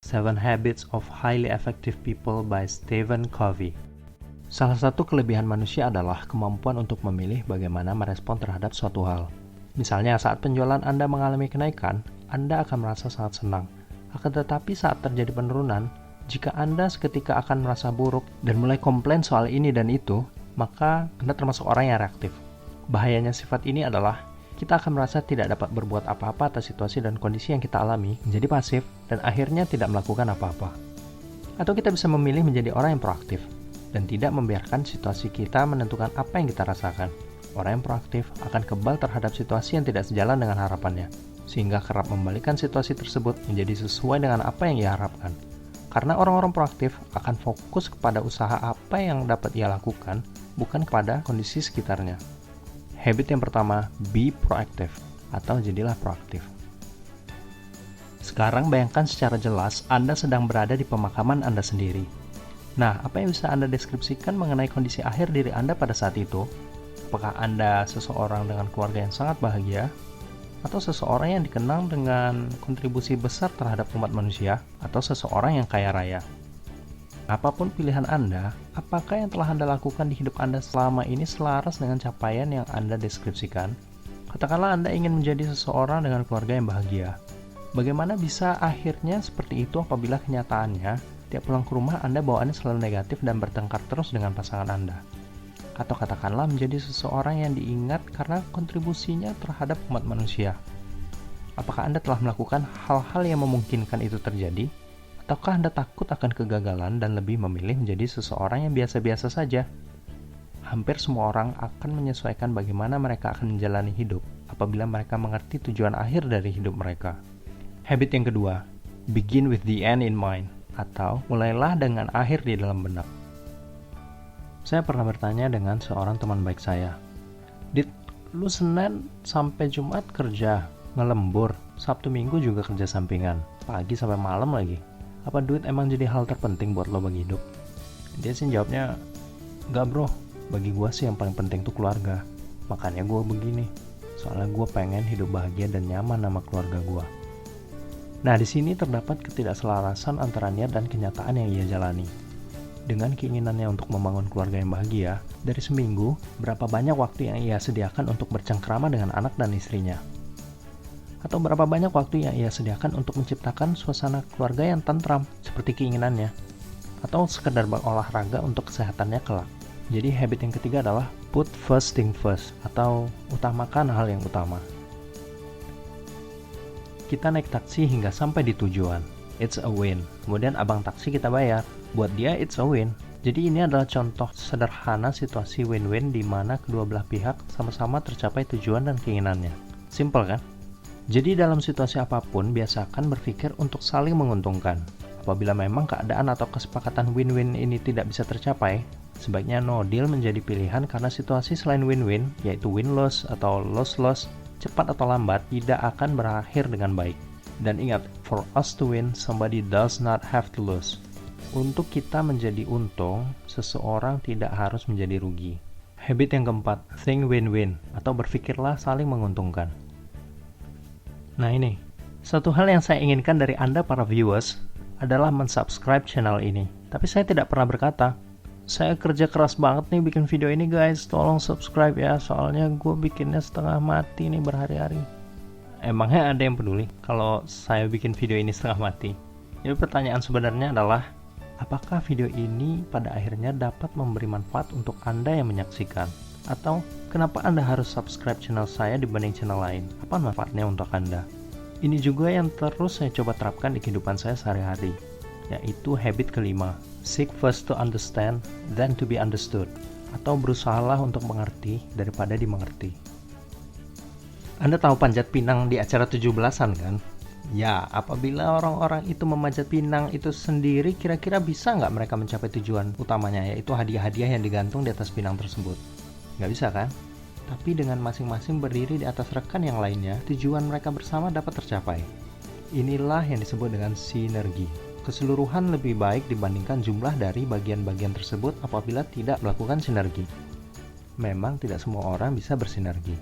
Seven Habits of Highly Effective People by Stephen Covey. Salah satu kelebihan manusia adalah kemampuan untuk memilih bagaimana merespon terhadap suatu hal. Misalnya saat penjualan Anda mengalami kenaikan, Anda akan merasa sangat senang. Akan tetapi saat terjadi penurunan, jika Anda seketika akan merasa buruk dan mulai komplain soal ini dan itu, maka Anda termasuk orang yang reaktif. Bahayanya sifat ini adalah kita akan merasa tidak dapat berbuat apa-apa atas situasi dan kondisi yang kita alami, menjadi pasif, dan akhirnya tidak melakukan apa-apa. Atau kita bisa memilih menjadi orang yang proaktif, dan tidak membiarkan situasi kita menentukan apa yang kita rasakan. Orang yang proaktif akan kebal terhadap situasi yang tidak sejalan dengan harapannya, sehingga kerap membalikkan situasi tersebut menjadi sesuai dengan apa yang ia harapkan. Karena orang-orang proaktif akan fokus kepada usaha apa yang dapat ia lakukan, bukan kepada kondisi sekitarnya. Habit yang pertama, be proactive, atau jadilah proaktif. Sekarang bayangkan secara jelas Anda sedang berada di pemakaman Anda sendiri. Nah, apa yang bisa Anda deskripsikan mengenai kondisi akhir diri Anda pada saat itu? Apakah Anda seseorang dengan keluarga yang sangat bahagia? Atau seseorang yang dikenal dengan kontribusi besar terhadap umat manusia? Atau seseorang yang kaya raya? Apapun pilihan Anda, apakah yang telah Anda lakukan di hidup Anda selama ini selaras dengan capaian yang Anda deskripsikan? Katakanlah Anda ingin menjadi seseorang dengan keluarga yang bahagia. Bagaimana bisa akhirnya seperti itu apabila kenyataannya, tiap pulang ke rumah Anda bawaannya selalu negatif dan bertengkar terus dengan pasangan Anda? Atau katakanlah menjadi seseorang yang diingat karena kontribusinya terhadap umat manusia. Apakah Anda telah melakukan hal-hal yang memungkinkan itu terjadi? Ataukah Anda takut akan kegagalan dan lebih memilih menjadi seseorang yang biasa-biasa saja? Hampir semua orang akan menyesuaikan bagaimana mereka akan menjalani hidup apabila mereka mengerti tujuan akhir dari hidup mereka. Habit yang kedua, begin with the end in mind, atau mulailah dengan akhir di dalam benak. Saya pernah bertanya dengan seorang teman baik saya, "Dit, lu Senin sampai Jumat kerja, ngelembur, Sabtu Minggu juga kerja sampingan, pagi sampai malam lagi. Apa duit emang jadi hal terpenting buat lo bagi hidup?" Dia sih jawabnya, "Enggak bro, bagi gue sih yang paling penting tuh keluarga. Makanya gue begini, soalnya gue pengen hidup bahagia dan nyaman sama keluarga gue." Nah, di sini terdapat ketidakselarasan antara niat dan kenyataan yang ia jalani. Dengan keinginannya untuk membangun keluarga yang bahagia, dari seminggu, berapa banyak waktu yang ia sediakan untuk bercengkrama dengan anak dan istrinya? Atau berapa banyak waktu yang ia sediakan untuk menciptakan suasana keluarga yang tentram seperti keinginannya, atau sekedar berolahraga untuk kesehatannya kelak. Jadi habit yang ketiga adalah put first thing first, atau utamakan hal yang utama. Kita naik taksi hingga sampai di tujuan, it's a win. Kemudian abang taksi kita bayar, buat dia it's a win. Jadi ini adalah contoh sederhana situasi win-win di mana kedua belah pihak sama-sama tercapai tujuan dan keinginannya. Simple kan? Jadi dalam situasi apapun, biasakan berpikir untuk saling menguntungkan. Apabila memang keadaan atau kesepakatan win-win ini tidak bisa tercapai, sebaiknya no deal menjadi pilihan karena situasi selain win-win, yaitu win-loss atau loss-loss, cepat atau lambat tidak akan berakhir dengan baik. Dan ingat, for us to win, somebody does not have to lose. Untuk kita menjadi untung, seseorang tidak harus menjadi rugi. Habit yang keempat, think win-win, atau berpikirlah saling menguntungkan. Nah ini, satu hal yang saya inginkan dari Anda para viewers adalah mensubscribe channel ini. Tapi saya tidak pernah berkata, "Saya kerja keras banget nih bikin video ini guys, tolong subscribe ya, soalnya gue bikinnya setengah mati nih berhari-hari." Emangnya ada yang peduli kalau saya bikin video ini setengah mati? Jadi pertanyaan sebenarnya adalah, apakah video ini pada akhirnya dapat memberi manfaat untuk Anda yang menyaksikan? Atau kenapa Anda harus subscribe channel saya dibanding channel lain? Apa manfaatnya untuk Anda? Ini juga yang terus saya coba terapkan di kehidupan saya sehari-hari, yaitu habit kelima, seek first to understand, then to be understood, atau berusahalah untuk mengerti daripada dimengerti. Anda tahu panjat pinang di acara 17-an kan? Ya, apabila orang-orang itu memanjat pinang itu sendiri, kira-kira bisa nggak mereka mencapai tujuan utamanya, yaitu hadiah-hadiah yang digantung di atas pinang tersebut? Nggak bisa kan? Tapi dengan masing-masing berdiri di atas rekan yang lainnya, tujuan mereka bersama dapat tercapai. Inilah yang disebut dengan sinergi. Keseluruhan lebih baik dibandingkan jumlah dari bagian-bagian tersebut apabila tidak melakukan sinergi. Memang tidak semua orang bisa bersinergi.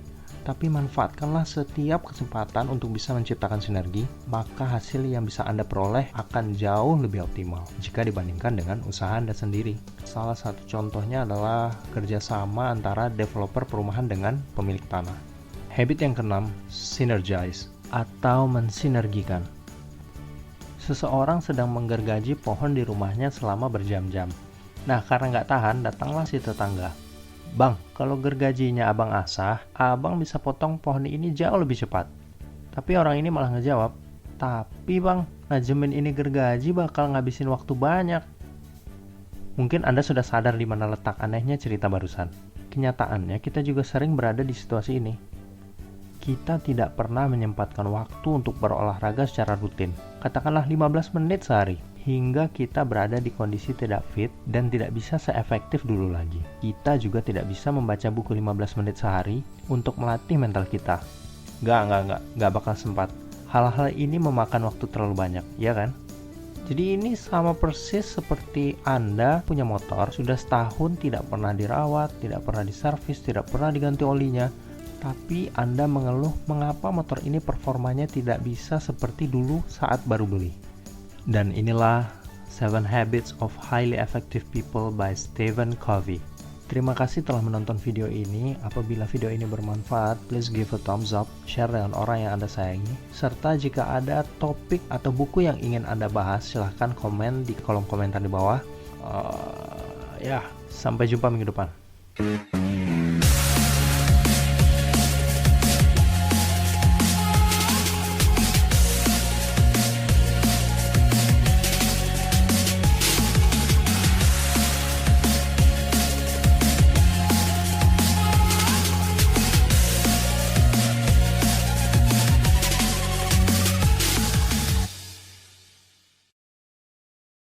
tapi manfaatkanlah setiap kesempatan untuk bisa menciptakan sinergi, maka hasil yang bisa Anda peroleh akan jauh lebih optimal jika dibandingkan dengan usaha Anda sendiri. Salah satu contohnya adalah kerjasama antara developer perumahan dengan pemilik tanah. Habit yang keenam, synergize atau mensinergikan. Seseorang sedang menggergaji pohon di rumahnya selama berjam-jam. Nah, karena nggak tahan, datanglah si tetangga. Bang, kalau gergajinya abang asah, abang bisa potong pohon ini jauh lebih cepat. Tapi orang ini malah ngejawab, tapi bang, najemin ini gergaji bakal ngabisin waktu banyak. Mungkin Anda sudah sadar di mana letak anehnya cerita barusan. Kenyataannya, kita juga sering berada di situasi ini. Kita tidak pernah menyempatkan waktu untuk berolahraga secara rutin, katakanlah 15 menit sehari, hingga kita berada di kondisi tidak fit dan tidak bisa seefektif dulu lagi. Kita juga tidak bisa membaca buku 15 menit sehari untuk melatih mental kita. Nggak bakal sempat. Hal-hal ini memakan waktu terlalu banyak, ya kan? Jadi ini sama persis seperti Anda punya motor, sudah setahun tidak pernah dirawat, tidak pernah diservis, tidak pernah diganti olinya, tapi Anda mengeluh mengapa motor ini performanya tidak bisa seperti dulu saat baru beli. Dan inilah 7 Habits of Highly Effective People by Stephen Covey. Terima kasih telah menonton video ini. Apabila video ini bermanfaat, please give a thumbs up, share dengan orang yang Anda sayangi, serta jika ada topik atau buku yang ingin Anda bahas, silahkan komen di kolom komentar di bawah. Sampai jumpa minggu depan.